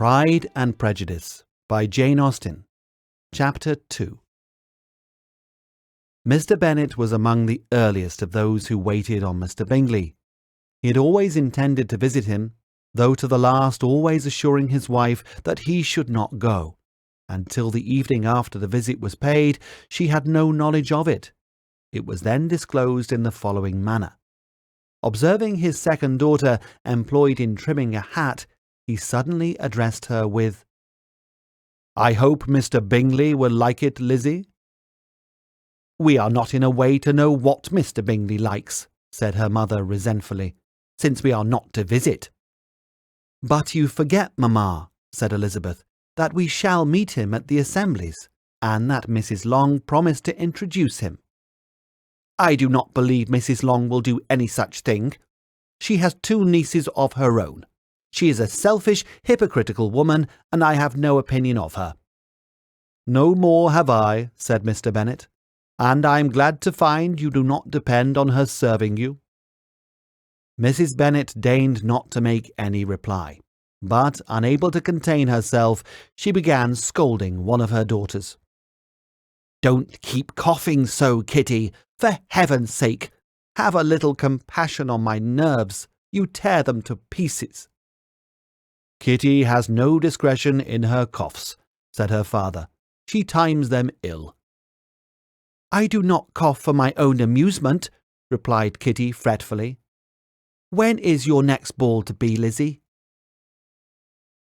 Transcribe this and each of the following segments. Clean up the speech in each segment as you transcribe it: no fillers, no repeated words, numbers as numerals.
Pride and Prejudice by Jane Austen. Chapter 2. Mr. Bennet was among the earliest of those who waited on Mr. Bingley. He had always intended to visit him, though to the last always assuring his wife that he should not go. Until the evening after the visit was paid, she had no knowledge of it. It was then disclosed in the following manner. Observing his second daughter employed in trimming a hat, he suddenly addressed her with, "I hope Mr. Bingley will like it, Lizzie." "We are not in a way to know what Mr. Bingley likes," said her mother resentfully, "since we are not to visit." "But you forget, mamma," said Elizabeth, "that we shall meet him at the assemblies, and that Mrs. Long promised to introduce him." "I do not believe Mrs. Long will do any such thing. She has 2 nieces of her own. She is a selfish, hypocritical woman, and I have no opinion of her." "No more have I," said Mr. Bennet, "and I am glad to find you do not depend on her serving you." Mrs. Bennet deigned not to make any reply, but, unable to contain herself, she began scolding one of her daughters. "Don't keep coughing so, Kitty. For heaven's sake, have a little compassion on my nerves. You tear them to pieces." "Kitty has no discretion in her coughs," said her father. "She times them ill." "I do not cough for my own amusement," replied Kitty fretfully. "When is your next ball to be, Lizzie?"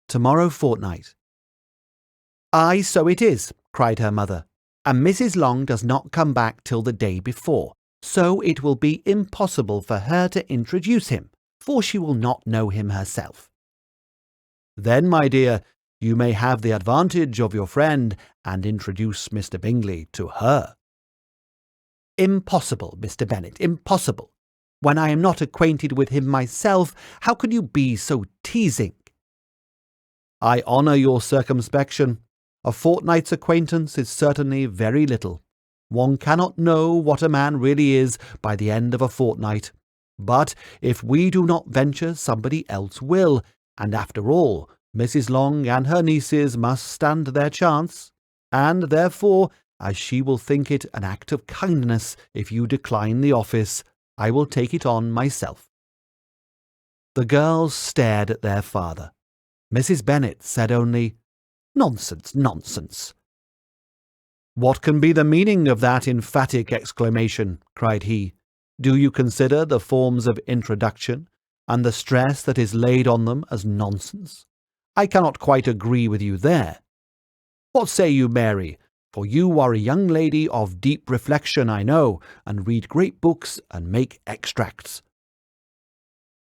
"Tomorrow fortnight." "Aye, so it is," cried her mother, "and Mrs. Long does not come back till the day before, so it will be impossible for her to introduce him, for she will not know him herself." "Then, my dear, you may have the advantage of your friend and introduce Mr. Bingley to her." "Impossible, Mr. Bennet, impossible. When I am not acquainted with him myself, how can you be so teasing?" "I honour your circumspection. A fortnight's acquaintance is certainly very little. One cannot know what a man really is by the end of a fortnight. But if we do not venture, somebody else will, and after all, Mrs. Long and her nieces must stand their chance, and therefore, as she will think it an act of kindness if you decline the office, I will take it on myself." The girls stared at their father. Mrs. Bennet said only, "Nonsense, nonsense." "What can be the meaning of that emphatic exclamation?" cried he. "Do you consider the forms of introduction and the stress that is laid on them as nonsense? I cannot quite agree with you there. What say you, Mary? For you are a young lady of deep reflection, I know, and read great books and make extracts."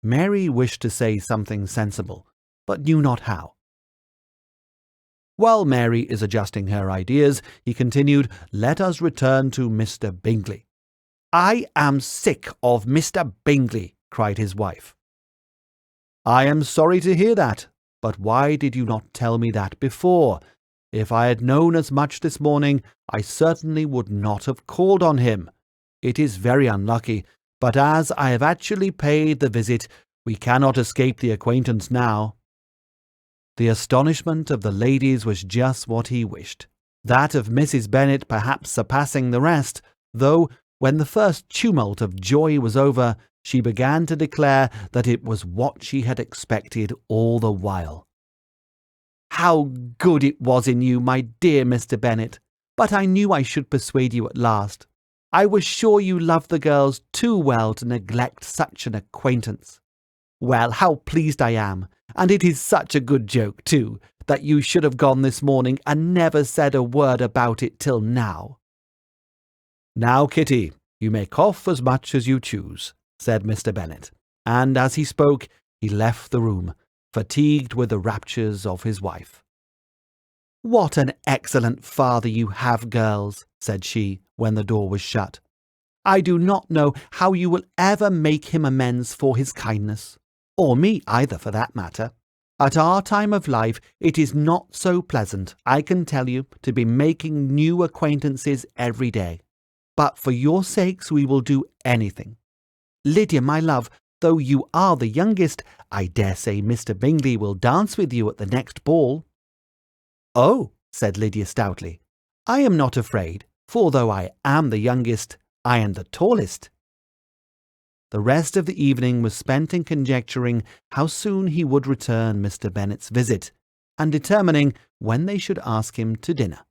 Mary wished to say something sensible, but knew not how. While Mary is adjusting her ideas, he continued, "Let us return to Mr. Bingley." "I am sick of Mr. Bingley," cried his wife. "I am sorry to hear that, but why did you not tell me that before? If I had known as much this morning, I certainly would not have called on him. It is very unlucky, but as I have actually paid the visit, we cannot escape the acquaintance now." The astonishment of the ladies was just what he wished, that of Mrs. Bennet perhaps surpassing the rest, though, when the first tumult of joy was over, she began to declare that it was what she had expected all the while. "How good it was in you, my dear Mr. Bennet! But I knew I should persuade you at last. I was sure you loved the girls too well to neglect such an acquaintance. Well, how pleased I am, and it is such a good joke, too, that you should have gone this morning and never said a word about it till now." "Now, Kitty, you may cough as much as you choose," said Mr. Bennet, and as he spoke, he left the room, fatigued with the raptures of his wife. "What an excellent father you have, girls," said she, when the door was shut. "I do not know how you will ever make him amends for his kindness, or me either, for that matter. At our time of life it is not so pleasant, I can tell you, to be making new acquaintances every day. But for your sakes we will do anything. Lydia, my love, though you are the youngest, I dare say Mr. Bingley will dance with you at the next ball." "Oh," said Lydia stoutly, "I am not afraid, for though I am the youngest, I am the tallest." The rest of the evening was spent in conjecturing how soon he would return Mr. Bennet's visit, and determining when they should ask him to dinner.